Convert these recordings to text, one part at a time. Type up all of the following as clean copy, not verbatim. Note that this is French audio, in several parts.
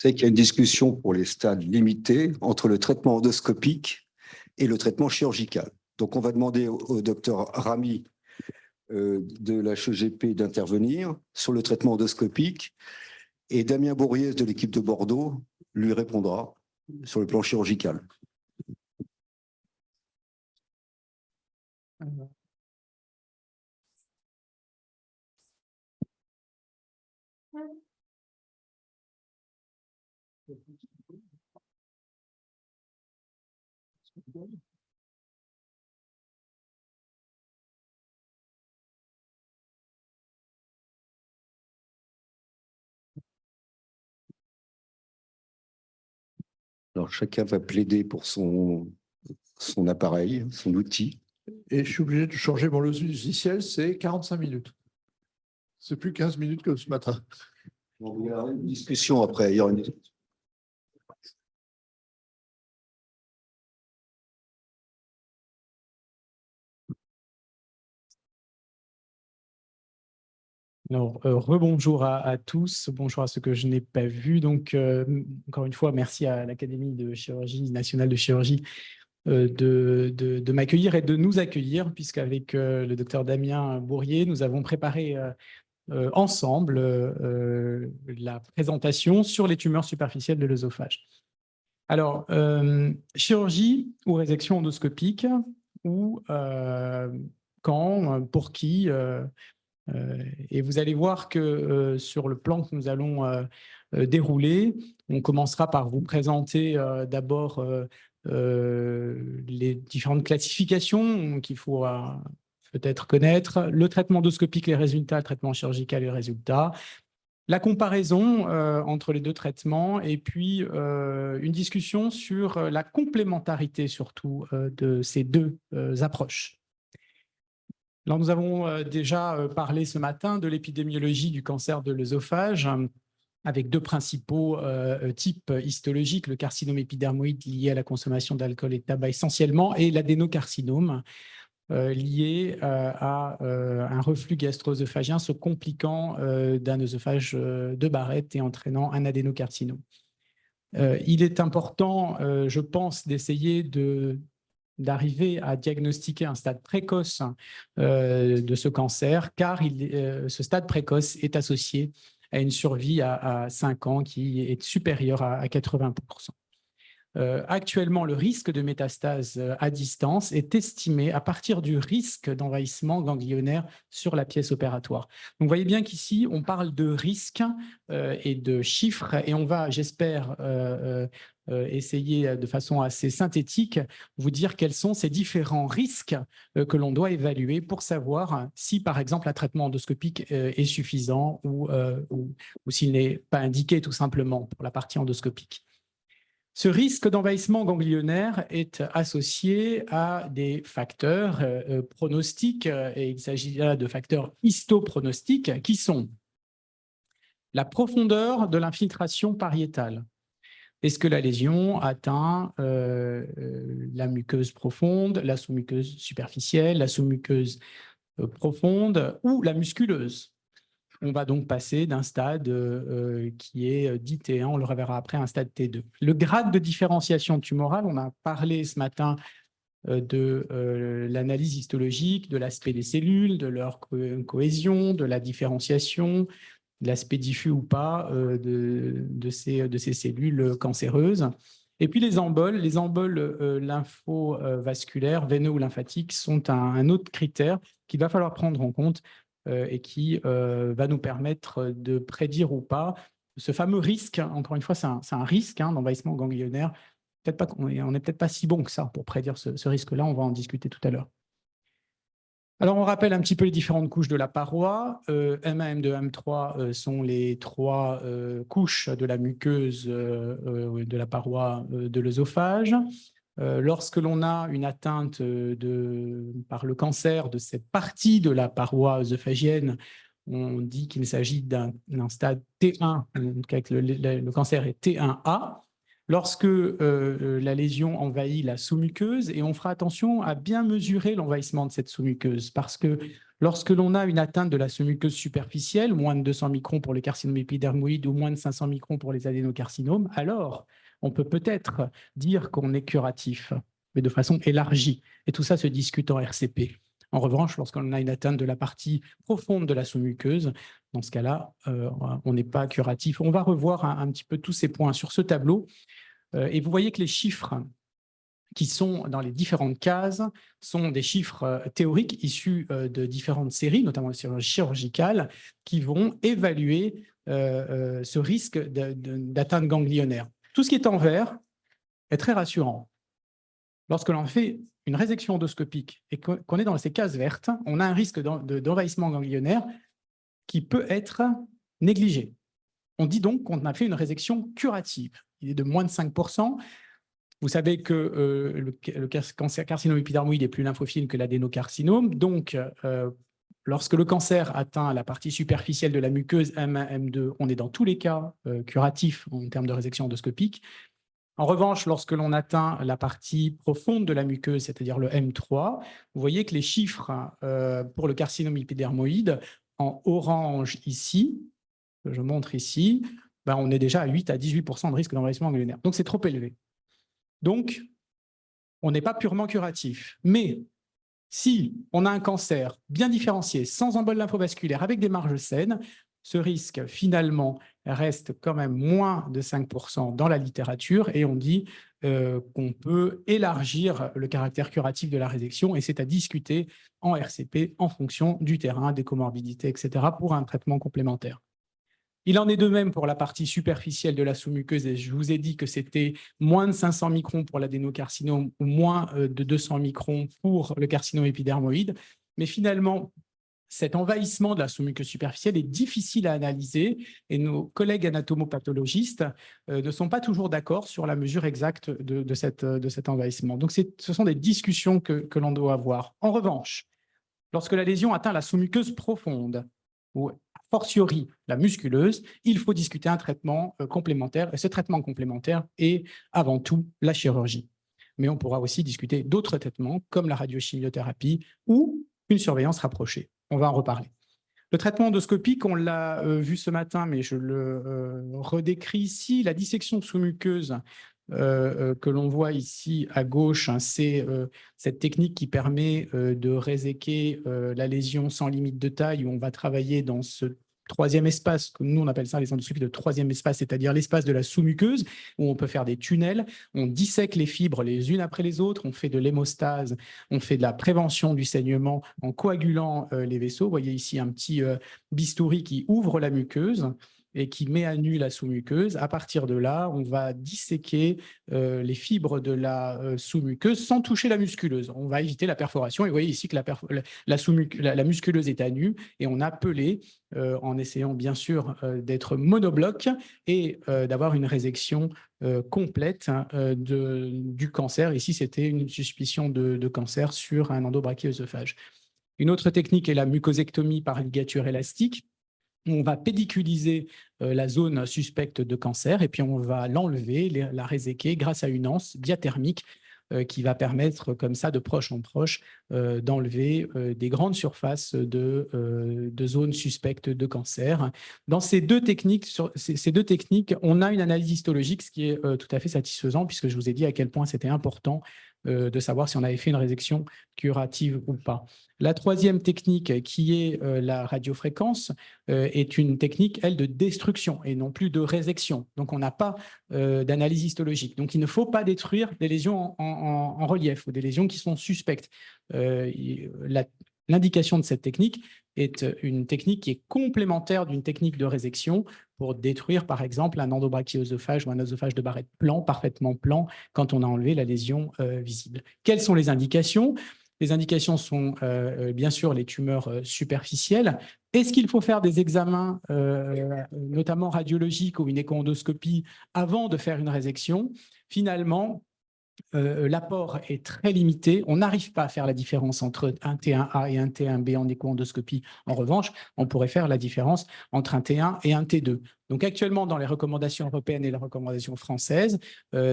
C'est qu'il y a une discussion pour les stades limités entre le traitement endoscopique et le traitement chirurgical. Donc, on va demander au docteur Rami de la HEGP d'intervenir sur le traitement endoscopique et Damien Bourriez de l'équipe de Bordeaux lui répondra sur le plan chirurgical. Alors, chacun va plaider pour son appareil, son outil. Et je suis obligé de changer mon logiciel, c'est 45 minutes. C'est plus 15 minutes comme ce matin. Il y aura une discussion après. Il y aura une discussion. Alors, rebonjour à tous, bonjour à ceux que je n'ai pas vus. Donc, encore une fois, merci à l'Académie de chirurgie nationale de chirurgie de m'accueillir et de nous accueillir, puisqu'avec le docteur Damien Bourriez, nous avons préparé ensemble la présentation sur les tumeurs superficielles de l'œsophage. Alors, chirurgie ou résection endoscopique, ou quand, pour qui et vous allez voir que sur le plan que nous allons dérouler, on commencera par vous présenter d'abord les différentes classifications qu'il faut peut-être connaître, le traitement endoscopique, les résultats, le traitement chirurgical, les résultats, la comparaison entre les deux traitements et puis une discussion sur la complémentarité surtout de ces deux approches. Alors, nous avons déjà parlé ce matin de l'épidémiologie du cancer de l'œsophage avec deux principaux types histologiques, le carcinome épidermoïde lié à la consommation d'alcool et de tabac essentiellement, et l'adénocarcinome lié à un reflux gastro-œsophagien se compliquant d'un œsophage de Barrett et entraînant un adénocarcinome. Il est important, je pense, d'essayer d'arriver à diagnostiquer un stade précoce de ce cancer, car ce stade précoce est associé à une survie à 5 ans qui est supérieure à 80%. Actuellement, le risque de métastase à distance est estimé à partir du risque d'envahissement ganglionnaire sur la pièce opératoire. Donc, vous voyez bien qu'ici, on parle de risque et de chiffres, et on va, j'espère, essayer de façon assez synthétique vous dire quels sont ces différents risques que l'on doit évaluer pour savoir si, par exemple, un traitement endoscopique est suffisant ou s'il n'est pas indiqué tout simplement pour la partie endoscopique. Ce risque d'envahissement ganglionnaire est associé à des facteurs pronostiques, et il s'agit là de facteurs histopronostiques qui sont la profondeur de l'infiltration pariétale. Est-ce que la lésion atteint la muqueuse profonde, la sous-muqueuse superficielle, la sous-muqueuse profonde ou la musculeuse? On va donc passer d'un stade qui est dit T1, on le reverra après, un stade T2. Le grade de différenciation tumorale, on a parlé ce matin de l'analyse histologique, de l'aspect des cellules, de leur cohésion, de la différenciation, de l'aspect diffus ou pas de ces cellules cancéreuses. Et puis les emboles lymphovasculaires, veineux ou lymphatiques sont un autre critère qu'il va falloir prendre en compte et qui va nous permettre de prédire ou pas ce fameux risque. Encore une fois, c'est un risque d'envahissement ganglionnaire. On n'est peut-être pas si bon que ça pour prédire ce risque-là. On va en discuter tout à l'heure. Alors, on rappelle un petit peu les différentes couches de la paroi. M1, M2, M3 sont les 3 couches de la muqueuse de la paroi de l'œsophage. Lorsque l'on a une atteinte par le cancer de cette partie de la paroi œsophagienne, on dit qu'il s'agit d'un stade T1, donc le cancer est T1A. Lorsque la lésion envahit la sous-muqueuse, et on fera attention à bien mesurer l'envahissement de cette sous-muqueuse, parce que Lorsque l'on a une atteinte de la sous-muqueuse superficielle, moins de 200 microns pour les carcinomes épidermoïdes ou moins de 500 microns pour les adénocarcinomes, alors on peut peut-être dire qu'on est curatif, mais de façon élargie. Et tout ça se discute en RCP. En revanche, lorsqu'on a une atteinte de la partie profonde de la sous-muqueuse, dans ce cas-là, on n'est pas curatif. On va revoir un petit peu tous ces points sur ce tableau. Et vous voyez que les chiffres qui sont dans les différentes cases sont des chiffres théoriques issus de différentes séries, notamment les séries chirurgicales, qui vont évaluer ce risque d'atteinte ganglionnaire. Tout ce qui est en vert est très rassurant. Lorsque l'on fait une résection endoscopique et qu'on est dans ces cases vertes, on a un risque d'envahissement ganglionnaire qui peut être négligé. On dit donc qu'on a fait une résection curative. Il est de moins de 5%. Vous savez que le carcinome épidermoïde est plus lymphophile que l'adénocarcinome. Donc, lorsque le cancer atteint la partie superficielle de la muqueuse M1, M2, on est dans tous les cas curatif en termes de résection endoscopique. En revanche, lorsque l'on atteint la partie profonde de la muqueuse, c'est-à-dire le M3, vous voyez que les chiffres pour le carcinome épidermoïde en orange ici, que je montre ici, ben on est déjà à 8 à 18% de risque d'envahissement ganglionnaire. Donc, c'est trop élevé. Donc, on n'est pas purement curatif. Mais si on a un cancer bien différencié, sans embole lymphovasculaire, avec des marges saines, ce risque, finalement, reste quand même moins de 5% dans la littérature et on dit qu'on peut élargir le caractère curatif de la résection et c'est à discuter en RCP en fonction du terrain, des comorbidités, etc. pour un traitement complémentaire. Il en est de même pour la partie superficielle de la sous-muqueuse et je vous ai dit que c'était moins de 500 microns pour l'adénocarcinome ou moins de 200 microns pour le carcinome épidermoïde. Mais finalement, cet envahissement de la sous-muqueuse superficielle est difficile à analyser et nos collègues anatomopathologistes ne sont pas toujours d'accord sur la mesure exacte de cet envahissement. Donc, ce sont des discussions que l'on doit avoir. En revanche, lorsque la lésion atteint la sous-muqueuse profonde, ou a fortiori la musculeuse, il faut discuter un traitement complémentaire. Et ce traitement complémentaire est avant tout la chirurgie. Mais on pourra aussi discuter d'autres traitements comme la radiochimiothérapie ou une surveillance rapprochée. On va en reparler. Le traitement endoscopique, on l'a vu ce matin, mais je le redécris ici. La dissection sous-muqueuse que l'on voit ici à gauche, hein, c'est cette technique qui permet de réséquer la lésion sans limite de taille, où on va travailler dans ce troisième espace, que nous on appelle ça les endoscopies de troisième espace, c'est-à-dire l'espace de la sous-muqueuse, où on peut faire des tunnels, on dissèque les fibres les unes après les autres, on fait de l'hémostase, on fait de la prévention du saignement en coagulant les vaisseaux. Vous voyez ici un petit bistouri qui ouvre la muqueuse et qui met à nu la sous-muqueuse. À partir de là, on va disséquer les fibres de la sous-muqueuse sans toucher la musculeuse. On va éviter la perforation. Et vous voyez ici que la musculeuse est à nu et on a pelé en essayant bien sûr d'être monobloc et d'avoir une résection complète du cancer. Ici, c'était une suspicion de cancer sur un endobrachioœsophage. Une autre technique est la mucosectomie par ligature élastique. On va pédiculiser la zone suspecte de cancer et puis on va l'enlever, la réséquer grâce à une anse diathermique qui va permettre comme ça de proche en proche d'enlever des grandes surfaces de zones suspectes de cancer. Dans ces deux techniques, on a une analyse histologique, ce qui est tout à fait satisfaisant puisque je vous ai dit à quel point c'était important de savoir si on avait fait une résection curative ou pas. La troisième technique, qui est la radiofréquence, est une technique, elle, de destruction et non plus de résection. Donc, on n'a pas d'analyse histologique. Donc, il ne faut pas détruire des lésions en relief ou des lésions qui sont suspectes. L'indication de cette technique est une technique qui est complémentaire d'une technique de résection pour détruire, par exemple, un endobrachioœsophage ou un œsophage de Barrett plan, parfaitement plan, quand on a enlevé la lésion visible. Quelles sont les indications ? Les indications sont bien sûr les tumeurs superficielles. Est-ce qu'il faut faire des examens, notamment radiologiques ou une écho-endoscopie, avant de faire une résection ? Finalement, l'apport est très limité. On n'arrive pas à faire la différence entre un T1A et un T1B en écho-endoscopie. En revanche, on pourrait faire la différence entre un T1 et un T2. Donc actuellement, dans les recommandations européennes et les recommandations françaises,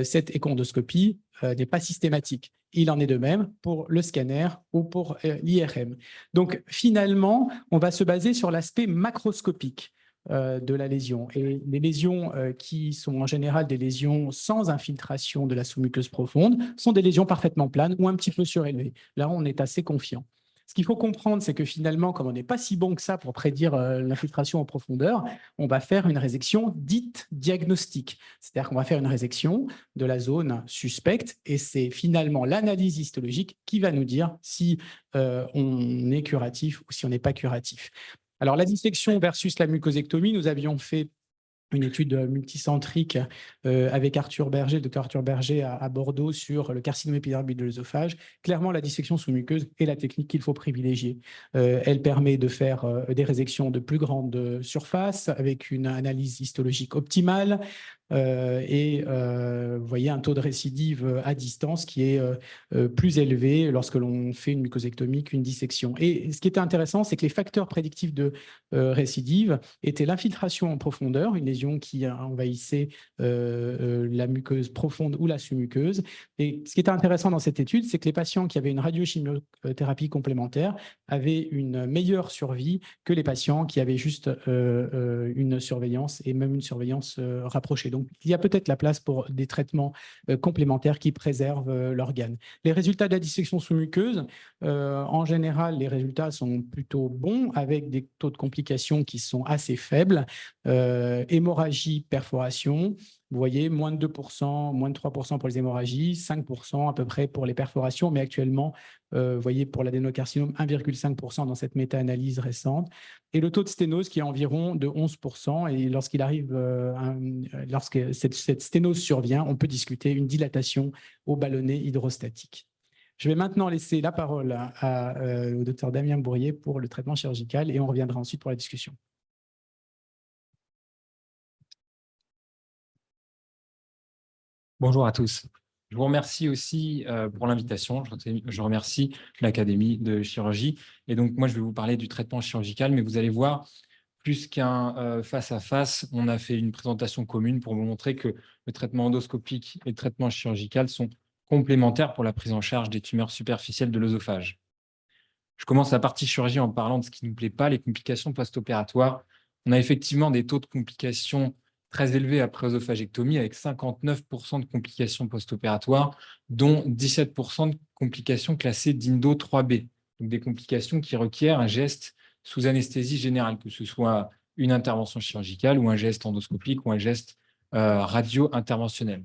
cette écho-endoscopie n'est pas systématique. Il en est de même pour le scanner ou pour l'IRM. Donc finalement, on va se baser sur l'aspect macroscopique de la lésion. Et les lésions qui sont en général des lésions sans infiltration de la sous-muqueuse profonde sont des lésions parfaitement planes ou un petit peu surélevées. Là, on est assez confiant. Ce qu'il faut comprendre, c'est que finalement, comme on n'est pas si bon que ça pour prédire l'infiltration en profondeur, on va faire une résection dite diagnostique. C'est-à-dire qu'on va faire une résection de la zone suspecte et c'est finalement l'analyse histologique qui va nous dire si on est curatif ou si on n'est pas curatif. Alors, la dissection versus la mucosectomie, nous avions fait une étude multicentrique avec Arthur Berger, docteur Arthur Berger à Bordeaux sur le carcinome épidermique de l'œsophage. Clairement, la dissection sous muqueuse est la technique qu'il faut privilégier. Elle permet de faire des résections de plus grande surface avec une analyse histologique optimale vous voyez un taux de récidive à distance qui est plus élevé lorsque l'on fait une mucosectomie qu'une dissection. Et ce qui était intéressant, c'est que les facteurs prédictifs de récidive étaient l'infiltration en profondeur, une lésion qui envahissait la muqueuse profonde ou la sous-muqueuse. Et ce qui était intéressant dans cette étude, c'est que les patients qui avaient une radiochimiothérapie complémentaire avaient une meilleure survie que les patients qui avaient juste une surveillance et même une surveillance rapprochée. Donc, il y a peut-être la place pour des traitements complémentaires qui préservent l'organe. Les résultats de la dissection sous-muqueuse, en général, les résultats sont plutôt bons avec des taux de complications qui sont assez faibles. Hémorragie, perforation, vous voyez, moins de 2%, moins de 3% pour les hémorragies, 5% à peu près pour les perforations, mais actuellement, vous voyez, pour l'adénocarcinome, 1,5% dans cette méta-analyse récente. Et le taux de sténose qui est environ de 11%. Et lorsqu'il arrive, lorsque cette sténose survient, on peut discuter une dilatation au ballonnet hydrostatique. Je vais maintenant laisser la parole au docteur Damien Bourrier pour le traitement chirurgical et on reviendra ensuite pour la discussion. Bonjour à tous. Je vous remercie aussi pour l'invitation. Je remercie l'Académie de chirurgie. Et donc, moi, je vais vous parler du traitement chirurgical, mais vous allez voir, plus qu'un face-à-face, on a fait une présentation commune pour vous montrer que le traitement endoscopique et le traitement chirurgical sont complémentaires pour la prise en charge des tumeurs superficielles de l'œsophage. Je commence la partie chirurgie en parlant de ce qui ne nous plaît pas, les complications post-opératoires. On a effectivement des taux de complications très élevés après œsophagectomie, avec 59% de complications post-opératoires, dont 17% de complications classées d'INDO 3B, donc des complications qui requièrent un geste sous anesthésie générale, que ce soit une intervention chirurgicale ou un geste endoscopique ou un geste radio-interventionnel.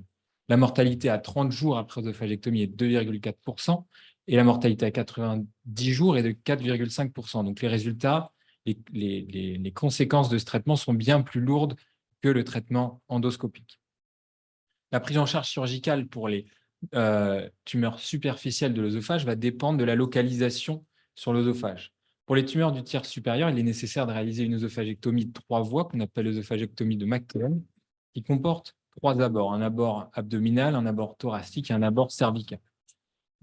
La mortalité à 30 jours après œsophagectomie est de 2,4% et la mortalité à 90 jours est de 4,5%. Donc les résultats, les conséquences de ce traitement sont bien plus lourdes que le traitement endoscopique. La prise en charge chirurgicale pour les tumeurs superficielles de l'œsophage va dépendre de la localisation sur l'œsophage. Pour les tumeurs du tiers supérieur, il est nécessaire de réaliser une œsophagectomie de 3 voies qu'on appelle œsophagectomie de McKellen, qui comporte 3 abords, un abord abdominal, un abord thoracique et un abord cervical.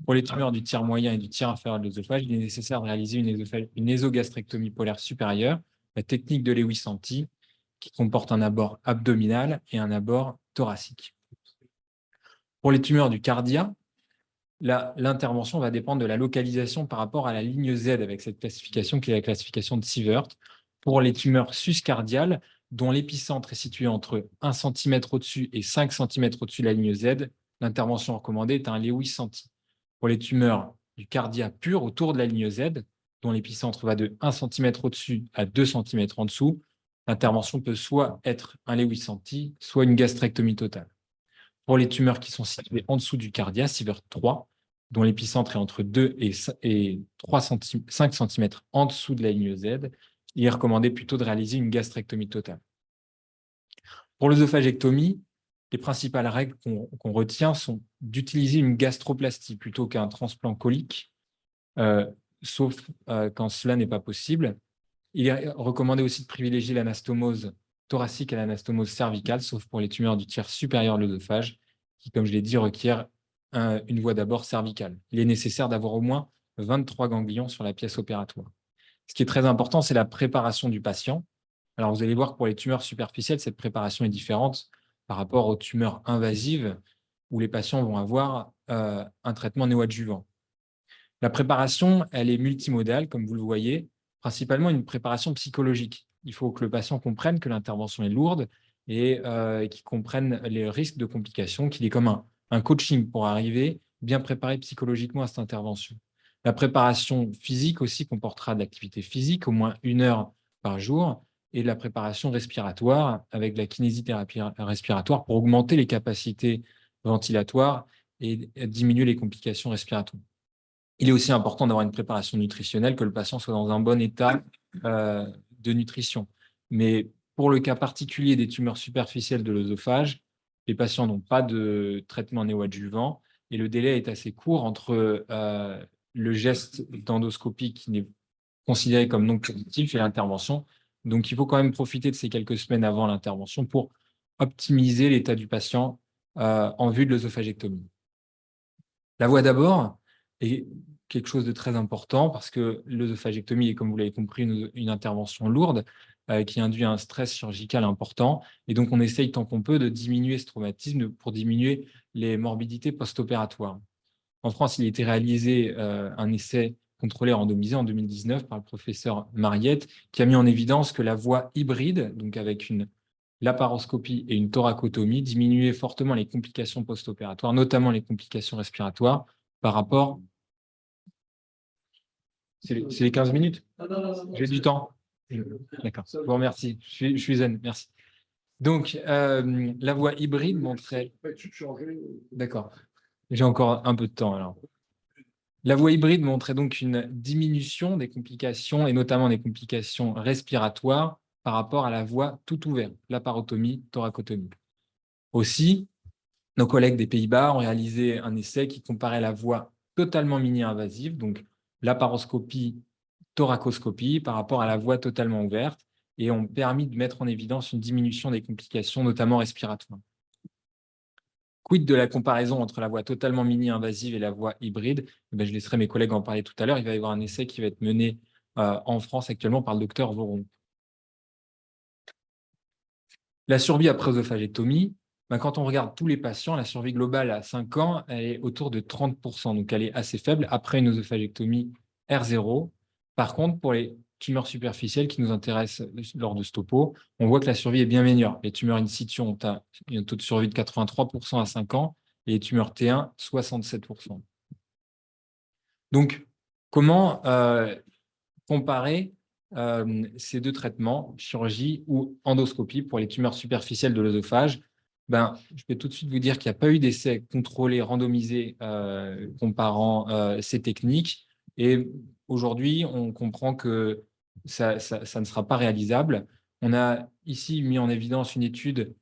Pour les tumeurs du tiers moyen et du tiers inférieur de l'œsophage, il est nécessaire de réaliser une ésogastrectomie polaire supérieure, la technique de Lewis-Santi, qui comporte un abord abdominal et un abord thoracique. Pour les tumeurs du cardia, l'intervention va dépendre de la localisation par rapport à la ligne Z avec cette classification qui est la classification de Sievert. Pour les tumeurs suscardiales, dont l'épicentre est situé entre 1 cm au-dessus et 5 cm au-dessus de la ligne Z, l'intervention recommandée est un Lewis-Santi. Pour les tumeurs du cardia pur autour de la ligne Z, dont l'épicentre va de 1 cm au-dessus à 2 cm en dessous, l'intervention peut soit être un Lewis-Santi, soit une gastrectomie totale. Pour les tumeurs qui sont situées en dessous du cardia, Sievert 3, dont l'épicentre est entre 2 et 5 cm en dessous de la ligne Z, il est recommandé plutôt de réaliser une gastrectomie totale. Pour l'œsophagectomie, les principales règles qu'on retient sont d'utiliser une gastroplastie plutôt qu'un transplant colique, sauf quand cela n'est pas possible. Il est recommandé aussi de privilégier l'anastomose thoracique à l'anastomose cervicale, sauf pour les tumeurs du tiers supérieur de l'œsophage, qui, comme je l'ai dit, requièrent une voie d'abord cervicale. Il est nécessaire d'avoir au moins 23 ganglions sur la pièce opératoire. Ce qui est très important, c'est la préparation du patient. Alors, vous allez voir que pour les tumeurs superficielles, cette préparation est différente par rapport aux tumeurs invasives où les patients vont avoir un traitement néoadjuvant. La préparation, elle est multimodale, comme vous le voyez, principalement une préparation psychologique. Il faut que le patient comprenne que l'intervention est lourde et qu'il comprenne les risques de complications, qu'il est comme un coaching pour arriver bien préparé psychologiquement à cette intervention. La préparation physique aussi comportera de l'activité physique, au moins 1 heure par jour, et de la préparation respiratoire avec de la kinésithérapie respiratoire pour augmenter les capacités ventilatoires et diminuer les complications respiratoires. Il est aussi important d'avoir une préparation nutritionnelle, que le patient soit dans un bon état de nutrition. Mais pour le cas particulier des tumeurs superficielles de l'œsophage, les patients n'ont pas de traitement néoadjuvant et le délai est assez court entre le geste d'endoscopie qui n'est considéré comme non curatif et l'intervention. Donc, il faut quand même profiter de ces quelques semaines avant l'intervention pour optimiser l'état du patient en vue de l'œsophagectomie. La voie d'abord est quelque chose de très important parce que l'œsophagectomie est, comme vous l'avez compris, une intervention lourde qui induit un stress chirurgical important. Et donc, on essaye tant qu'on peut de diminuer ce traumatisme pour diminuer les morbidités post-opératoires. En France, il a été réalisé un essai contrôlé randomisé en 2019 par le professeur Mariette qui a mis en évidence que la voie hybride, donc avec une laparoscopie et une thoracotomie, diminuait fortement les complications post-opératoires, notamment les complications respiratoires, par rapport… C'est les 15 minutes? J'ai du temps. D'accord, je vous remercie. Je suis zen, merci. Donc, la voie hybride montrait… D'accord, j'ai encore un peu de temps alors. La voie hybride montrait donc une diminution des complications, et notamment des complications respiratoires, par rapport à la voie tout ouverte, laparotomie, thoracotomie. Aussi, nos collègues des Pays-Bas ont réalisé un essai qui comparait la voie totalement mini-invasive, donc laparoscopie, thoracoscopie, par rapport à la voie totalement ouverte, et ont permis de mettre en évidence une diminution des complications, notamment respiratoires. Quid de la comparaison entre la voie totalement mini-invasive et la voie hybride? Je laisserai mes collègues en parler tout à l'heure. Il va y avoir un essai qui va être mené en France actuellement par le docteur Voron. La survie après œsophagectomie, quand on regarde tous les patients, la survie globale à 5 ans, elle est autour de 30%. Donc, elle est assez faible après une œsophagectomie R0. Par contre, pour les tumeurs superficielles qui nous intéressent lors de ce topo, on voit que la survie est bien meilleure. Les tumeurs in situ ont un taux de survie de 83% à 5 ans et les tumeurs T1, 67%. Donc, comment comparer ces deux traitements, chirurgie ou endoscopie pour les tumeurs superficielles de l'œsophage? Je vais tout de suite vous dire qu'il n'y a pas eu d'essai contrôlé, randomisé comparant ces techniques. Et aujourd'hui, on comprend que ça ne sera pas réalisable. On a ici mis en évidence une étude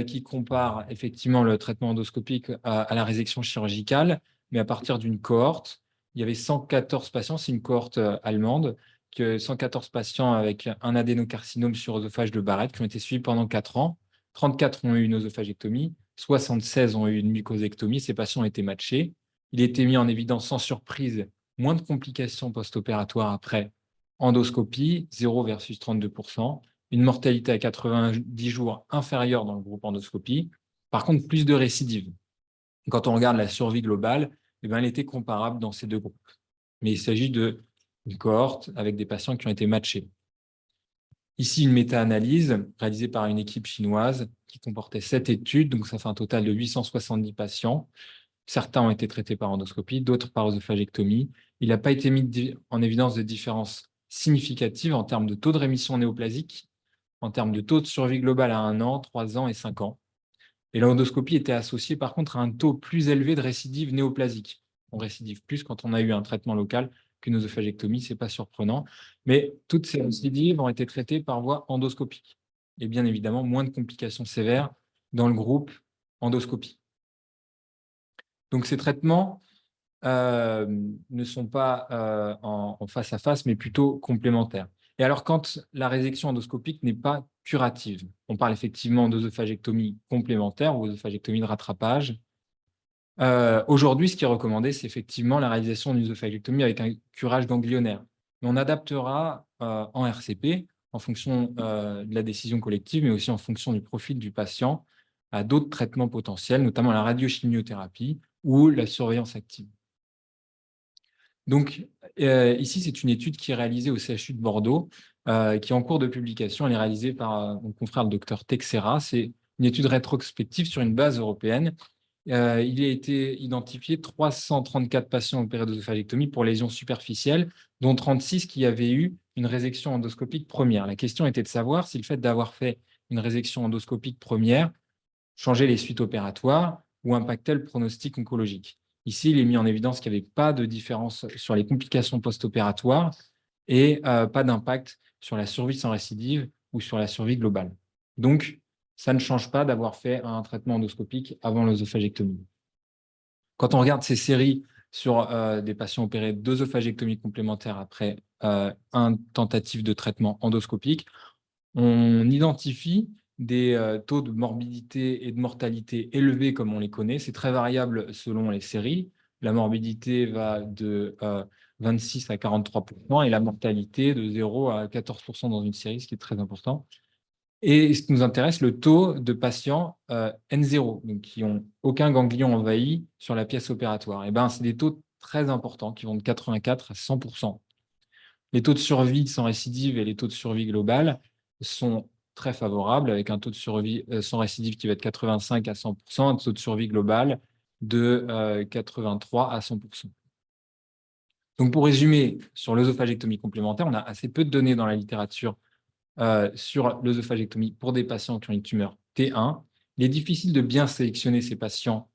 qui compare effectivement le traitement endoscopique à la résection chirurgicale, mais à partir d'une cohorte. Il y avait 114 patients, c'est une cohorte allemande, 114 patients avec un adénocarcinome sur œsophage de Barrett qui ont été suivis pendant 4 ans. 34 ont eu une œsophagectomie, 76 ont eu une mucosectomie. Ces patients ont été matchés. Il a été mis en évidence sans surprise moins de complications post-opératoires après endoscopie, 0 versus 32%, une mortalité à 90 jours inférieure dans le groupe endoscopie. Par contre, plus de récidives. Quand on regarde la survie globale, elle était comparable dans ces deux groupes. Mais il s'agit d'une cohorte avec des patients qui ont été matchés. Ici, une méta-analyse réalisée par une équipe chinoise qui comportait 7 études, donc ça fait un total de 870 patients. Certains ont été traités par endoscopie, d'autres par œsophagectomie. Il n'a pas été mis en évidence de différences significatives en termes de taux de rémission néoplasique, en termes de taux de survie globale à 1 an, 3 ans et 5 ans. Et l'endoscopie était associée par contre à un taux plus élevé de récidive néoplasique. On récidive plus quand on a eu un traitement local qu'une œsophagectomie, ce n'est pas surprenant. Mais toutes ces récidives ont été traitées par voie endoscopique. Et bien évidemment, moins de complications sévères dans le groupe endoscopie. Donc ces traitements ne sont pas en face à face, mais plutôt complémentaires. Et alors, quand la résection endoscopique n'est pas curative, on parle effectivement d'œsophagectomie complémentaire ou œsophagectomie de rattrapage. Aujourd'hui, ce qui est recommandé, c'est effectivement la réalisation d'une œsophagectomie avec un curage ganglionnaire. Mais on adaptera en RCP, en fonction de la décision collective, mais aussi en fonction du profil du patient, à d'autres traitements potentiels, notamment la radiochimiothérapie ou la surveillance active. Donc, ici, c'est une étude qui est réalisée au CHU de Bordeaux, qui est en cours de publication. Elle est réalisée par mon confrère, le docteur Texera. C'est une étude rétrospective sur une base européenne. Il a été identifié 334 patients opérés d'œsophagectomie pour lésions superficielles, dont 36 qui avaient eu une résection endoscopique première. La question était de savoir si le fait d'avoir fait une résection endoscopique première changeait les suites opératoires ou impactait le pronostic oncologique. Ici, il est mis en évidence qu'il n'y avait pas de différence sur les complications post-opératoires et pas d'impact sur la survie sans récidive ou sur la survie globale. Donc, ça ne change pas d'avoir fait un traitement endoscopique avant l'œsophagectomie. Quand on regarde ces séries sur des patients opérés d'œsophagectomie complémentaire après un tentative de traitement endoscopique, on identifie des taux de morbidité et de mortalité élevés comme on les connaît. C'est très variable selon les séries. La morbidité va de 26 à 43% et la mortalité de 0 à 14% dans une série, ce qui est très important. Et ce qui nous intéresse, le taux de patients N0, donc qui n'ont aucun ganglion envahi sur la pièce opératoire. Et ben, c'est des taux très importants qui vont de 84 à 100%. Les taux de survie sans récidive et les taux de survie globale sont très favorables, avec un taux de survie sans récidive qui va de 85 à 100%, un taux de survie global de 83 à 100%. Donc, pour résumer, sur l'œsophagectomie complémentaire, on a assez peu de données dans la littérature sur l'œsophagectomie pour des patients qui ont une tumeur T1. Il est difficile de bien sélectionner ces patients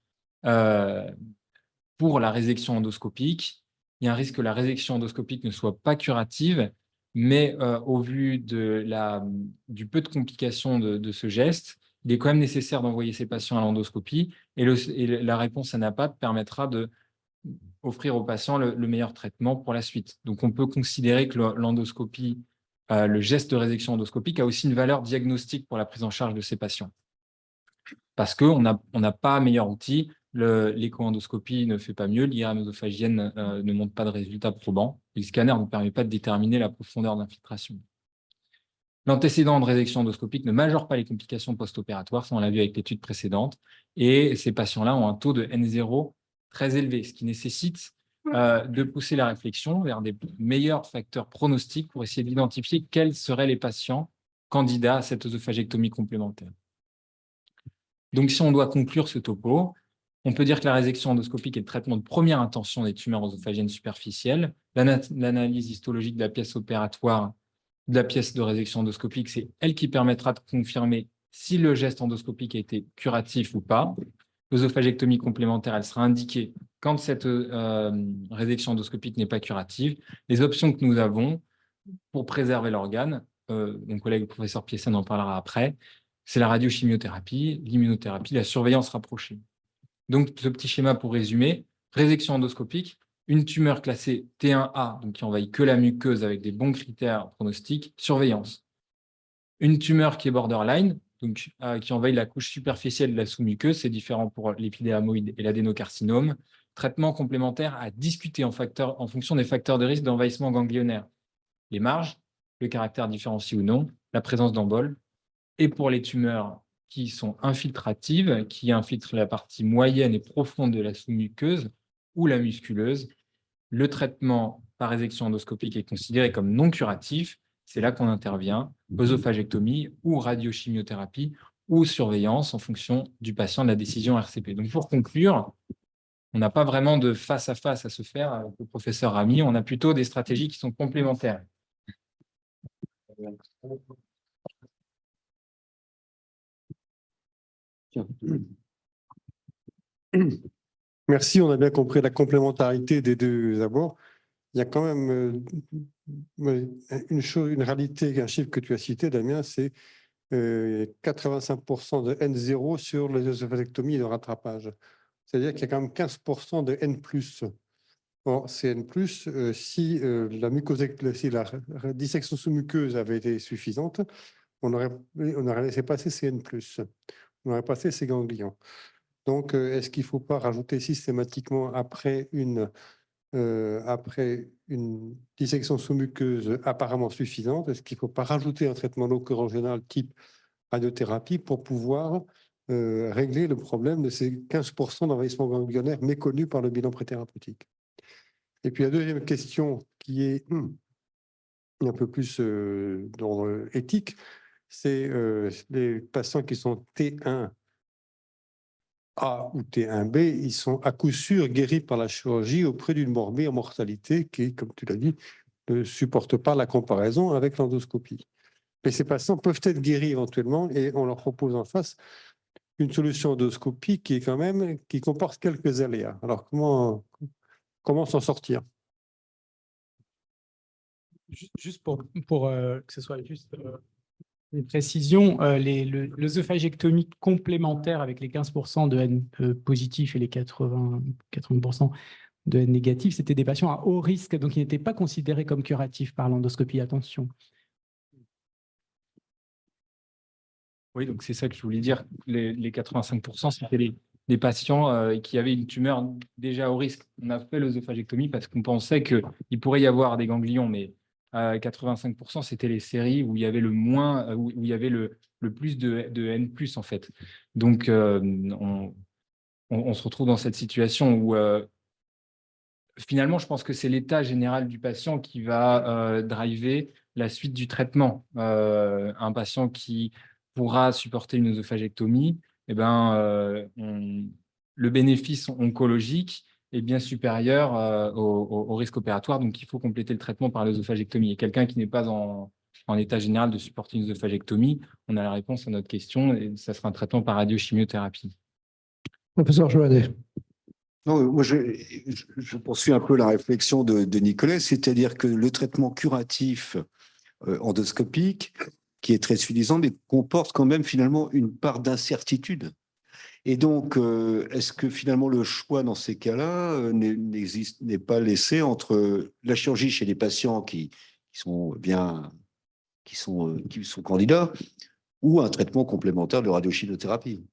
pour la résection endoscopique. Il y a un risque que la résection endoscopique ne soit pas curative, mais au vu du peu de complications de ce geste, il est quand même nécessaire d'envoyer ces patients à l'endoscopie et la réponse à NAPAP permettra d'offrir aux patients le meilleur traitement pour la suite. Donc, on peut considérer que l'endoscopie, le geste de résection endoscopique a aussi une valeur diagnostique pour la prise en charge de ces patients. Parce qu'on n'a pas meilleur outil, l'écho-endoscopie ne fait pas mieux, l'IRM œsophagienne ne montre pas de résultats probants, et le scanner ne permet pas de déterminer la profondeur d'infiltration. L'antécédent de résection endoscopique ne majore pas les complications post-opératoires, ça on l'a vu avec l'étude précédente, et ces patients-là ont un taux de N0 très élevé, ce qui nécessite de pousser la réflexion vers des meilleurs facteurs pronostiques pour essayer d'identifier quels seraient les patients candidats à cette œsophagectomie complémentaire. Donc, si on doit conclure ce topo, on peut dire que la résection endoscopique est le traitement de première intention des tumeurs œsophagiennes superficielles. L'analyse histologique de la pièce opératoire, de la pièce de résection endoscopique, c'est elle qui permettra de confirmer si le geste endoscopique a été curatif ou pas. L'œsophagectomie complémentaire, elle sera indiquée quand cette résection endoscopique n'est pas curative. Les options que nous avons pour préserver l'organe, mon collègue le professeur Piessen en parlera après, c'est la radiochimiothérapie, l'immunothérapie, la surveillance rapprochée. Donc, ce petit schéma pour résumer, résection endoscopique, une tumeur classée T1A, donc qui envahit que la muqueuse avec des bons critères pronostiques, surveillance. Une tumeur qui est borderline, donc qui envahit la couche superficielle de la sous-muqueuse, c'est différent pour l'épidermoïde et l'adénocarcinome. Traitement complémentaire à discuter en fonction des facteurs de risque d'envahissement ganglionnaire. Les marges, le caractère différencié ou non, la présence d'emboles. Et pour les tumeurs qui sont infiltratives, qui infiltrent la partie moyenne et profonde de la sous-muqueuse ou la musculeuse, le traitement par résection endoscopique est considéré comme non curatif. C'est là qu'on intervient, œsophagectomie ou radiochimiothérapie ou surveillance en fonction du patient de la décision RCP. Donc, pour conclure, on n'a pas vraiment de face-à-face à se faire avec le professeur Ramy, on a plutôt des stratégies qui sont complémentaires. Merci, on a bien compris la complémentarité des deux abords. Il y a quand même une réalité, un chiffre que tu as cité, Damien, c'est 85% de N0 sur les œsophagectomies de rattrapage. C'est-à-dire qu'il y a quand même 15% de N+. Or, c'est N+, si la dissection sous-muqueuse avait été suffisante, on aurait laissé passer ces N+. On aurait passé ces ganglions. Donc, est-ce qu'il ne faut pas rajouter systématiquement après une dissection sous-muqueuse apparemment suffisante, est-ce qu'il ne faut pas rajouter un traitement local régional type radiothérapie pour pouvoir régler le problème de ces 15% d'envahissement ganglionnaire méconnus par le bilan préthérapeutique? Et puis la deuxième question qui est un peu plus d'ordre éthique, c'est les patients qui sont T1A ou T1B, ils sont à coup sûr guéris par la chirurgie auprès d'une mortalité qui, comme tu l'as dit, ne supporte pas la comparaison avec l'endoscopie. Mais ces patients peuvent être guéris éventuellement et on leur propose en face une solution endoscopie qui comporte quelques aléas. Alors comment s'en sortir? Juste pour que ce soit juste une précision, l'œsophagectomie complémentaire avec les 15% de N positifs et les 80% de N négatifs, c'était des patients à haut risque, donc ils n'étaient pas considérés comme curatifs par l'endoscopie. Attention. Oui, donc c'est ça que je voulais dire. Les 85%, c'était les patients qui avaient une tumeur déjà au risque. On a fait l'œsophagectomie parce qu'on pensait qu'il pourrait y avoir des ganglions, mais 85%, c'était les séries où il y avait le moins, où il y avait le plus de N+, en fait. Donc, on se retrouve dans cette situation où finalement, je pense que c'est l'état général du patient qui va driver la suite du traitement. Un patient qui pourra supporter une œsophagectomie, eh ben, le bénéfice oncologique est bien supérieur au risque opératoire, donc il faut compléter le traitement par l'œsophagectomie. Et quelqu'un qui n'est pas en état général de supporter une œsophagectomie, on a la réponse à notre question, et ça sera un traitement par radiochimiothérapie. Professeur Joannet. Non, moi, je poursuis un peu la réflexion de Nicolas, c'est-à-dire que le traitement curatif endoscopique, qui est très suffisant, mais comporte quand même finalement une part d'incertitude. Et donc, est-ce que finalement le choix dans ces cas-là n'est pas laissé entre la chirurgie chez les patients qui sont candidats ou un traitement complémentaire de radiochimiothérapie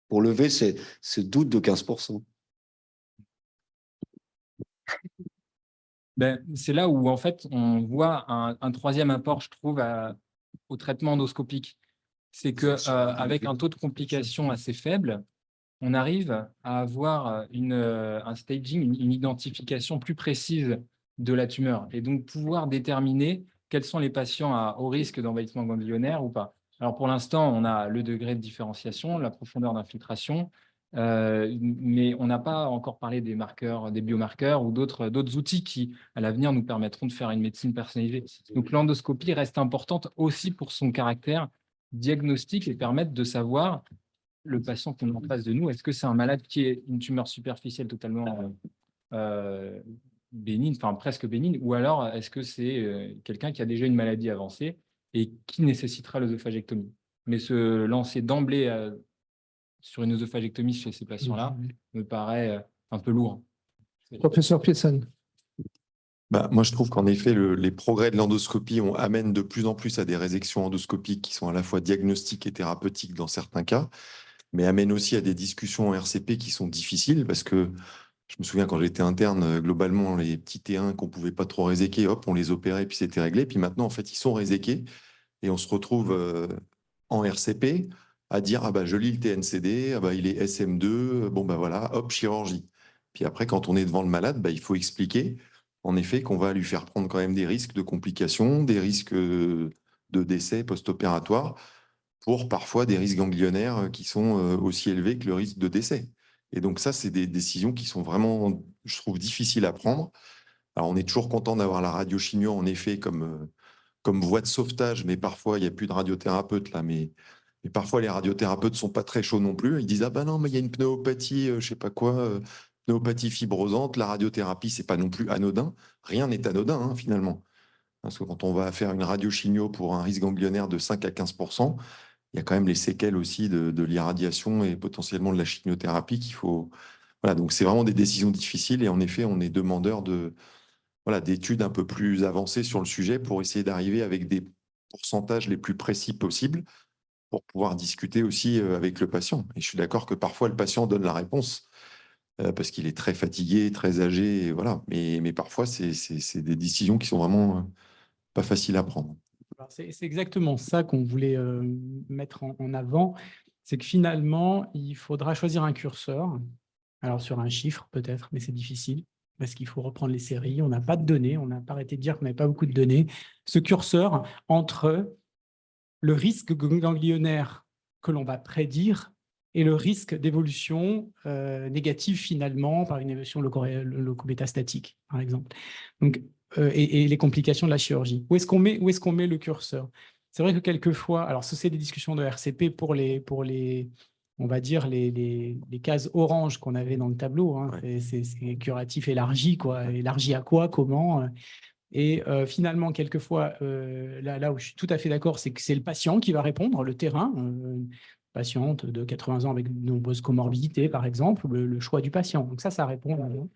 pour lever ce doute de 15%? Ben, c'est là où, en fait, on voit un troisième apport, je trouve, au traitement endoscopique. C'est qu'avec un taux de complication assez faible, on arrive à avoir un staging, une identification plus précise de la tumeur et donc pouvoir déterminer quels sont les patients à haut risque d'envahissement ganglionnaire ou pas. Alors, pour l'instant, on a le degré de différenciation, la profondeur d'infiltration, mais on n'a pas encore parlé des marqueurs, des biomarqueurs ou d'autres outils qui, à l'avenir, nous permettront de faire une médecine personnalisée. Donc, l'endoscopie reste importante aussi pour son caractère diagnostique et permettre de savoir le patient qu'on a en face de nous, est-ce que c'est un malade qui est une tumeur superficielle totalement bénigne, enfin presque bénigne, ou alors est-ce que c'est quelqu'un qui a déjà une maladie avancée et qui nécessitera l'œsophagectomie? Mais se lancer d'emblée sur une œsophagectomie chez ces patients-là me paraît un peu lourd. Professeur Pietson. Moi, je trouve qu'en effet, les progrès de l'endoscopie amènent de plus en plus à des résections endoscopiques qui sont à la fois diagnostiques et thérapeutiques dans certains cas, mais amènent aussi à des discussions en RCP qui sont difficiles parce que je me souviens quand j'étais interne, globalement, les petits T1 qu'on ne pouvait pas trop réséquer, hop, on les opérait, puis c'était réglé. Puis maintenant, en fait, ils sont réséqués et on se retrouve en RCP à dire, ah bah, je lis le TNCD, ah bah, il est SM2, bon, bah voilà, hop, chirurgie. Puis après, quand on est devant le malade, bah, il faut expliquer, en effet, qu'on va lui faire prendre quand même des risques de complications, des risques de décès post-opératoire, pour parfois des risques ganglionnaires qui sont aussi élevés que le risque de décès. Et donc ça, c'est des décisions qui sont vraiment, je trouve, difficiles à prendre. Alors, on est toujours content d'avoir la radiochimio, en effet, comme voie de sauvetage, mais parfois, il n'y a plus de radiothérapeutes là, mais parfois, les radiothérapeutes ne sont pas très chauds non plus. Ils disent, ah ben non, mais il y a une pneumopathie, je ne sais pas quoi, pneumopathie fibrosante, la radiothérapie, ce n'est pas non plus anodin. Rien n'est anodin, hein, finalement. Parce que quand on va faire une radiochimio pour un risque ganglionnaire de 5 à 15%, il y a quand même les séquelles aussi de l'irradiation et potentiellement de la chimiothérapie qu'il faut... Voilà, donc c'est vraiment des décisions difficiles et en effet, on est demandeur d'études un peu plus avancées sur le sujet pour essayer d'arriver avec des pourcentages les plus précis possibles pour pouvoir discuter aussi avec le patient. Et je suis d'accord que parfois le patient donne la réponse parce qu'il est très fatigué, très âgé, et voilà. Mais parfois, c'est des décisions qui sont vraiment pas faciles à prendre. Alors, c'est exactement ça qu'on voulait mettre en avant, c'est que finalement, il faudra choisir un curseur, alors sur un chiffre peut-être, mais c'est difficile, parce qu'il faut reprendre les séries, on n'a pas de données, on n'a pas arrêté de dire qu'on n'avait pas beaucoup de données. Ce curseur entre le risque ganglionnaire que l'on va prédire et le risque d'évolution négative finalement par une évolution leuco-bêta-statique, par exemple. Donc, et les complications de la chirurgie. Où est-ce qu'on met le curseur? C'est vrai que quelquefois, alors c'est des discussions de RCP pour les on va dire, les cases oranges qu'on avait dans le tableau. Hein. Ouais. C'est curatif élargi, quoi. Élargi à quoi, comment et finalement, quelquefois, là où je suis tout à fait d'accord, c'est que c'est le patient qui va répondre, le terrain. Patiente de 80 ans avec de nombreuses comorbidités, par exemple, le choix du patient. Donc ça répond.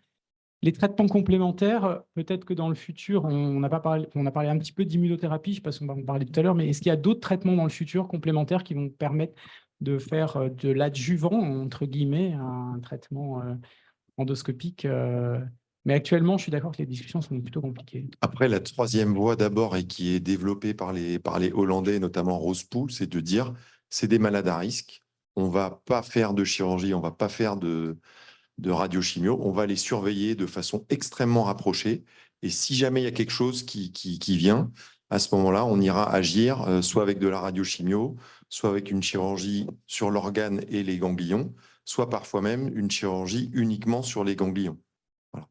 Les traitements complémentaires, peut-être que dans le futur, on a parlé un petit peu d'immunothérapie, je ne sais pas si on va en parler tout à l'heure, mais est-ce qu'il y a d'autres traitements dans le futur complémentaires qui vont permettre de faire de l'adjuvant, entre guillemets, à un traitement endoscopique mais actuellement, je suis d'accord que les discussions sont plutôt compliquées. Après, la troisième voie d'abord, et qui est développée par les Hollandais, notamment Rose Pool, c'est de dire c'est des malades à risque. On ne va pas faire de chirurgie, on ne va pas faire de radiochimio, on va les surveiller de façon extrêmement rapprochée. Et si jamais il y a quelque chose qui vient, à ce moment-là, on ira agir soit avec de la radiochimio, soit avec une chirurgie sur l'organe et les ganglions, soit parfois même une chirurgie uniquement sur les ganglions. Voilà.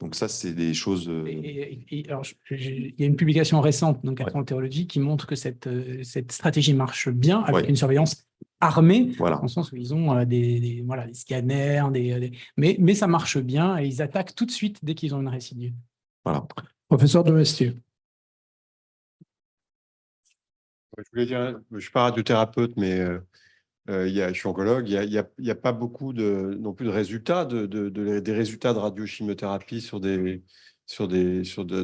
Donc ça, c'est des choses… Alors, il y a une publication récente dans Gastroentérologie qui montre que cette stratégie marche bien avec une surveillance armée, Voilà. dans le sens où ils ont des scanners, mais ça marche bien et ils attaquent tout de suite dès qu'ils ont une récidive. Voilà. Professeur Demestier. Je voulais dire, je ne suis pas radiothérapeute, mais je suis oncologue. Il n'y a pas beaucoup non plus de résultats, des résultats de radiochimiothérapie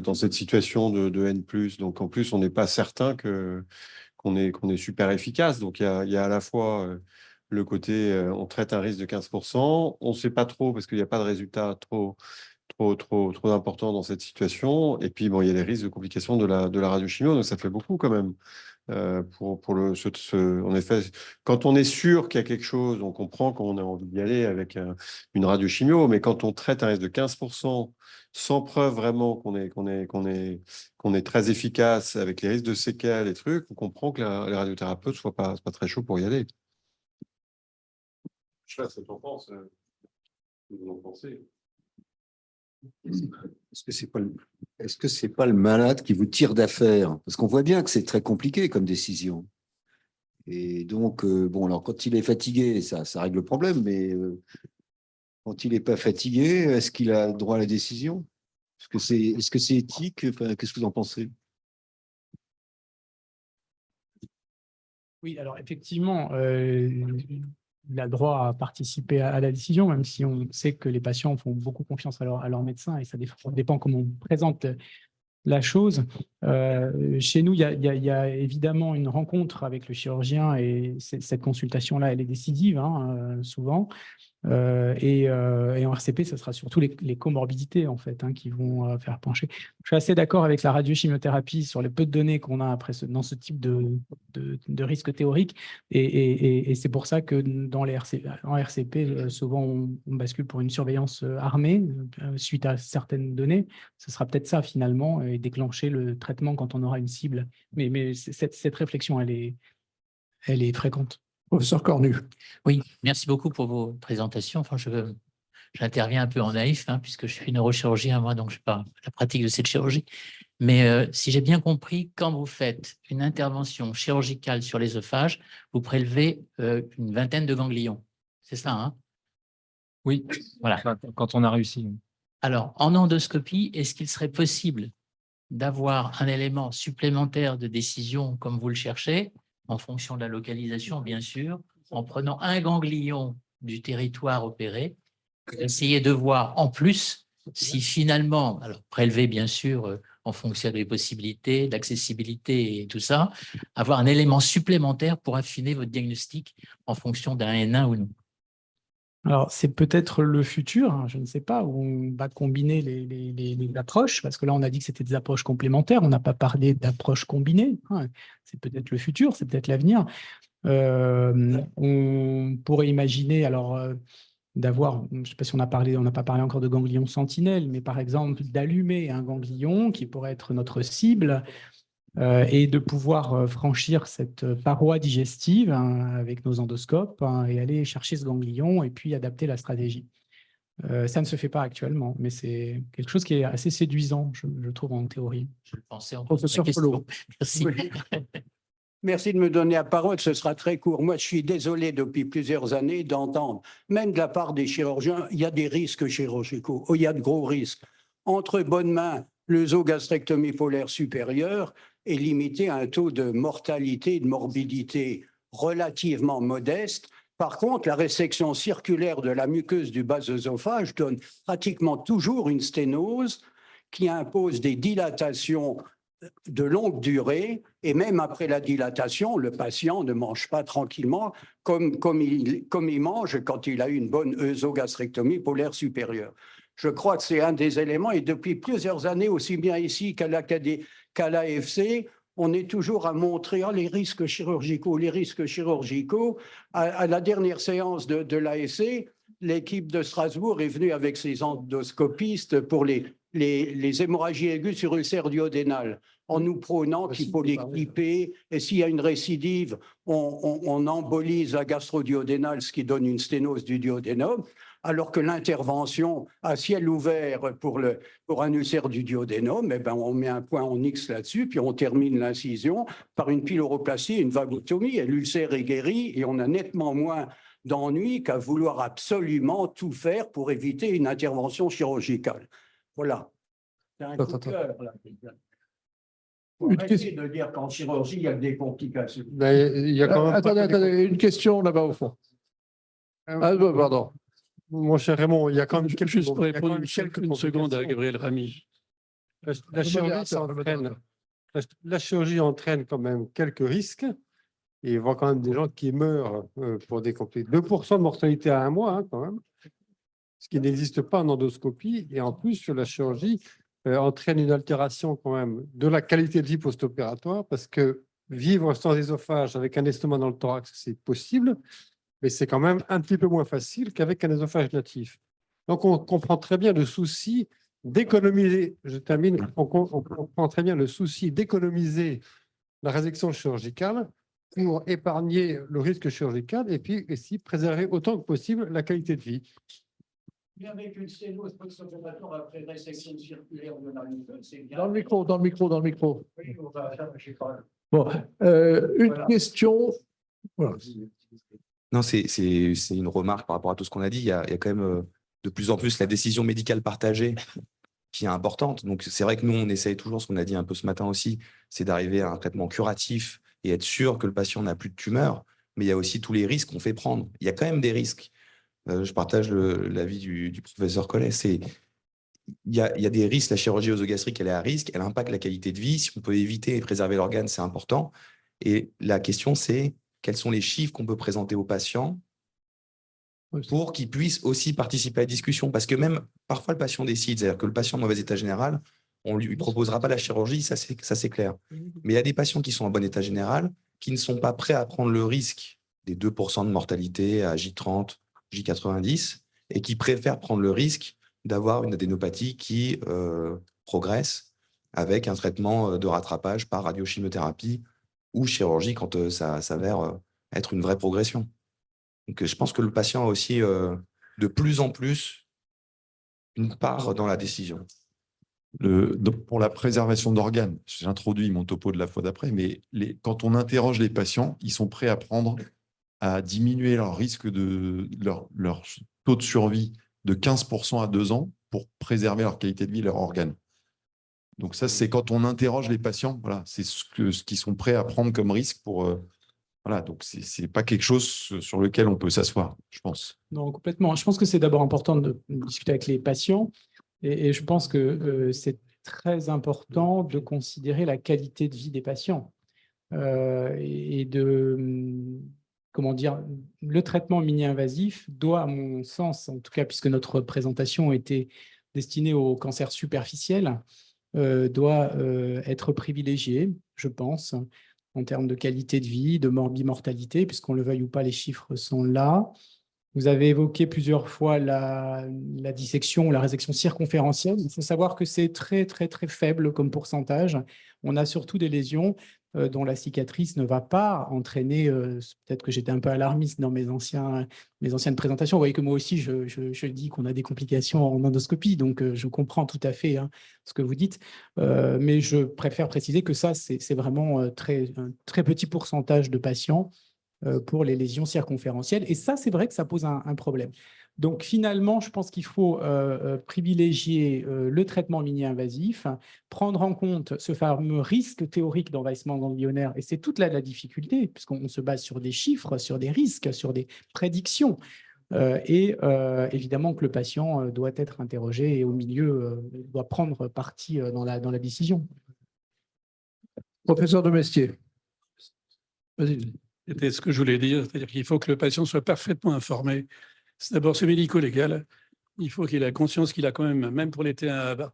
dans cette situation de N+. Donc, en plus, on n'est pas certain qu'on est super efficace. Donc, il y a à la fois le côté, on traite un risque de 15%. On ne sait pas trop parce qu'il n'y a pas de résultats trop importants dans cette situation. Et puis, bon, il y a les risques de complications de la radiochimio. Donc, ça fait beaucoup quand même. En effet, quand on est sûr qu'il y a quelque chose, on comprend qu'on a envie d'y aller avec une radiochimio, mais quand on traite un risque de 15% sans preuve vraiment qu'on est très efficace avec les risques de séquelles et trucs, on comprend que les radiothérapeutes ne soient pas très chauds pour y aller. Je sais pas ce que tu en penses. Vous en pensez? Est-ce que c'est pas le malade qui vous tire d'affaire? Parce qu'on voit bien que c'est très compliqué comme décision. Et donc, bon, alors quand il est fatigué, ça règle le problème, mais quand il n'est pas fatigué, est-ce qu'il a droit à la décision? Est-ce que c'est éthique? Enfin, qu'est-ce que vous en pensez? Oui, alors effectivement, il a droit à participer à la décision, même si on sait que les patients font beaucoup confiance à leur médecin et ça dépend comment on présente la chose. Chez nous, il y a évidemment une rencontre avec le chirurgien et cette consultation-là, elle est décisive, hein, souvent. Et en RCP, ce sera surtout les comorbidités en fait, qui vont faire pencher. Je suis assez d'accord avec la radiochimiothérapie sur les peu de données qu'on a dans ce type de risque théorique. Et c'est pour ça que en RCP, souvent, on bascule pour une surveillance armée suite à certaines données. Ce sera peut-être ça finalement, et déclencher le traitement quand on aura une cible. Mais cette réflexion, elle est fréquente. Professeur Cornu. Oui, merci beaucoup pour vos présentations. Enfin, j'interviens un peu en naïf, puisque je suis neurochirurgien, moi, donc je n'ai pas la pratique de cette chirurgie. Mais si j'ai bien compris, quand vous faites une intervention chirurgicale sur l'œsophage, vous prélevez une vingtaine de ganglions. C'est ça, hein? Oui, voilà. Quand on a réussi. Alors, en endoscopie, est-ce qu'il serait possible d'avoir un élément supplémentaire de décision comme vous le cherchez, en fonction de la localisation, bien sûr, en prenant un ganglion du territoire opéré, essayer de voir en plus si finalement, alors prélever bien sûr en fonction des possibilités, d'accessibilité et tout ça, avoir un élément supplémentaire pour affiner votre diagnostic en fonction d'un N1 ou non. Alors, c'est peut-être le futur, hein, je ne sais pas, où on va combiner les approches, parce que là, on a dit que c'était des approches complémentaires, on n'a pas parlé d'approches combinées, hein. C'est peut-être le futur, c'est peut-être l'avenir. On pourrait imaginer, alors, d'avoir, je ne sais pas si on n'a pas parlé encore de ganglion sentinelle, mais par exemple, d'allumer un ganglion qui pourrait être notre cible, et de pouvoir franchir cette paroi digestive, hein, avec nos endoscopes, hein, et aller chercher ce ganglion et puis adapter la stratégie. Ça ne se fait pas actuellement, mais c'est quelque chose qui est assez séduisant, je trouve, en théorie. Je le pensais en Professeur question. Merci. Oui. Merci de me donner la parole, ce sera très court. Moi, je suis désolé depuis plusieurs années d'entendre, même de la part des chirurgiens, il y a des risques chirurgicaux, il y a de gros risques. Entre bonnes mains, l'œsogastrectomie polaire supérieure est limitée à un taux de mortalité et de morbidité relativement modeste. Par contre, la résection circulaire de la muqueuse du bas œsophage donne pratiquement toujours une sténose qui impose des dilatations de longue durée, et même après la dilatation, le patient ne mange pas tranquillement comme il mange quand il a une bonne œsogastrectomie polaire supérieure. Je crois que c'est un des éléments, et depuis plusieurs années, aussi bien ici qu'à l'AFC, on est toujours à montrer les risques chirurgicaux. Les risques chirurgicaux, à la dernière séance de l'AFC, l'équipe de Strasbourg est venue avec ses endoscopistes pour les hémorragies aiguës sur ulcère duodénal, en nous prônant qu'il faut les clipper, et s'il y a une récidive, on embolise la gastroduodénale, ce qui donne une sténose du duodénum, alors que l'intervention à ciel ouvert pour un ulcère du duodénum, eh ben, on met un point en X là-dessus, puis on termine l'incision par une pyloroplastie et une vagotomie, et l'ulcère est guéri, et on a nettement moins d'ennuis qu'à vouloir absolument tout faire pour éviter une intervention chirurgicale. Voilà. C'est un coup de cœur, là. Faut arrêter de dire qu'en chirurgie, il y a que des complications. Il y a quand même Attendez, une question là-bas au fond. Ah, pardon. Mon cher Raymond, il y a quand même quelques... Juste pour il y a quand répondre même quelques une seconde à complications. Gabriel Ramy. La chirurgie, ça entraîne, la chirurgie entraîne quand même quelques risques. Et il y a quand même des gens qui meurent pour des complications. 2% de mortalité à un mois, hein, quand même, ce qui n'existe pas en endoscopie. Et en plus, sur la chirurgie, entraîne une altération quand même de la qualité de vie post-opératoire, parce que vivre sans œsophage avec un estomac dans le thorax, c'est possible, mais c'est quand même un petit peu moins facile qu'avec un œsophage natif. Donc, on comprend très bien le souci d'économiser, je termine, on comprend très bien le souci d'économiser la résection chirurgicale pour épargner le risque chirurgical et puis aussi préserver autant que possible la qualité de vie. Mais avec une sténose post-opératoire après résection circulaire de la muqueuse, c'est bien. Dans le micro. Oui, je sais pas. Bon, une Voilà. question. Voilà. Non, c'est une remarque par rapport à tout ce qu'on a dit. Il y a quand même de plus en plus la décision médicale partagée qui est importante. Donc, c'est vrai que nous, on essaye toujours, ce qu'on a dit un peu ce matin aussi, c'est d'arriver à un traitement curatif et être sûr que le patient n'a plus de tumeur. Mais il y a aussi tous les risques qu'on fait prendre. Il y a quand même des risques. Je partage l'avis du professeur Collet. Il y a des risques. La chirurgie œsogastrique, elle est à risque. Elle impacte la qualité de vie. Si on peut éviter et préserver l'organe, c'est important. Et la question, c'est quels sont les chiffres qu'on peut présenter aux patients pour qu'ils puissent aussi participer à la discussion. Parce que même parfois, le patient décide, c'est-à-dire que le patient en mauvais état général, on ne lui proposera pas la chirurgie, ça c'est clair. Mais il y a des patients qui sont en bon état général, qui ne sont pas prêts à prendre le risque des 2% de mortalité à J30, J90, et qui préfèrent prendre le risque d'avoir une adénopathie qui progresse avec un traitement de rattrapage par radiochimiothérapie ou chirurgie quand ça s'avère être une vraie progression. Donc, je pense que le patient a aussi de plus en plus une part dans la décision. Donc, pour la préservation d'organes, j'introduis mon topo de la fois d'après, mais quand on interroge les patients, ils sont prêts à diminuer leur risque leur taux de survie de 15% à 2 ans pour préserver leur qualité de vie, leur organe. Donc ça, c'est quand on interroge les patients, voilà, c'est ce qu'ils sont prêts à prendre comme risque pour... voilà, donc ce n'est pas quelque chose sur lequel on peut s'asseoir, je pense. Non, complètement. Je pense que c'est d'abord important de discuter avec les patients. Et je pense que c'est très important de considérer la qualité de vie des patients et comment dire, le traitement mini-invasif doit, à mon sens, en tout cas puisque notre présentation était destinée au cancer superficiel, doit être privilégié, je pense, en termes de qualité de vie, de morbimortalité, puisqu'on le veuille ou pas, les chiffres sont là. Vous avez évoqué plusieurs fois la dissection ou la résection circonférentielle. Il faut savoir que c'est très, très, très faible comme pourcentage. On a surtout des lésions dont la cicatrice ne va pas entraîner, peut-être que j'étais un peu alarmiste dans mes anciennes présentations. Vous voyez que moi aussi, je dis qu'on a des complications en endoscopie, donc je comprends tout à fait ce que vous dites. Mais je préfère préciser que ça, c'est vraiment un très petit pourcentage de patients pour les lésions circonférentielles. Et ça, c'est vrai que ça pose un problème. Donc, finalement, je pense qu'il faut privilégier le traitement mini-invasif, prendre en compte ce fameux risque théorique d'envahissement ganglionnaire. Et c'est toute la difficulté, puisqu'on se base sur des chiffres, sur des risques, sur des prédictions. Évidemment que le patient doit être interrogé et au milieu doit prendre parti dans la décision. Professeur Demestier. Vas-y. C'était ce que je voulais dire, c'est-à-dire qu'il faut que le patient soit parfaitement informé. D'abord, c'est médico-légal. Il faut qu'il ait conscience qu'il a quand même pour les T1A,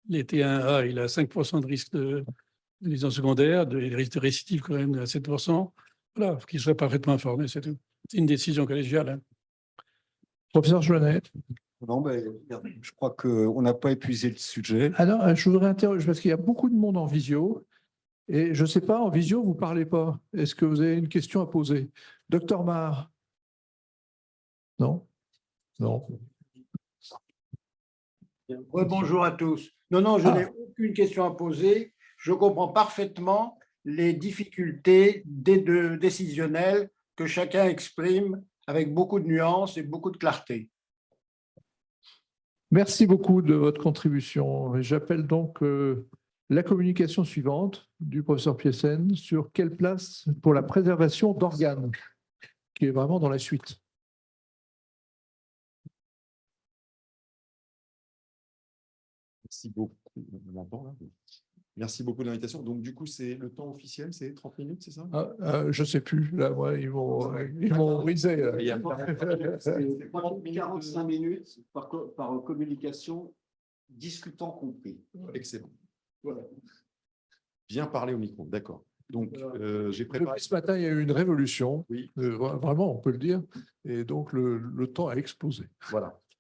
il a 5% de risque de lésions secondaires, de risque de récidive quand même à 7%. Voilà, il faut qu'il soit parfaitement informé, c'est tout. C'est une décision collégiale. Hein. Professeur Joannette. Non, mais je crois qu'on n'a pas épuisé le sujet. Alors, je voudrais interroger, parce qu'il y a beaucoup de monde en visio. Et je ne sais pas, en visio, vous ne parlez pas. Est-ce que vous avez une question à poser? Docteur Mar? Non? Non. Bonjour à tous. Non, je n'ai aucune question à poser. Je comprends parfaitement les difficultés décisionnelles que chacun exprime avec beaucoup de nuances et beaucoup de clarté. Merci beaucoup de votre contribution. J'appelle donc la communication suivante du professeur Piessen sur quelle place pour la préservation d'organes, qui est vraiment dans la suite. Merci beaucoup. Merci beaucoup de l'invitation. Donc, du coup, c'est le temps officiel, c'est 30 minutes, c'est ça? Je ne sais plus. Là, moi, ils m'ont brisé. C'est 45 minutes par communication, discutant compris. Excellent. Voilà. Bien parler au micro, d'accord. Donc, j'ai préparé. Depuis ce matin, il y a eu une révolution. Oui. Vraiment, on peut le dire. Et donc, le temps a explosé. Voilà.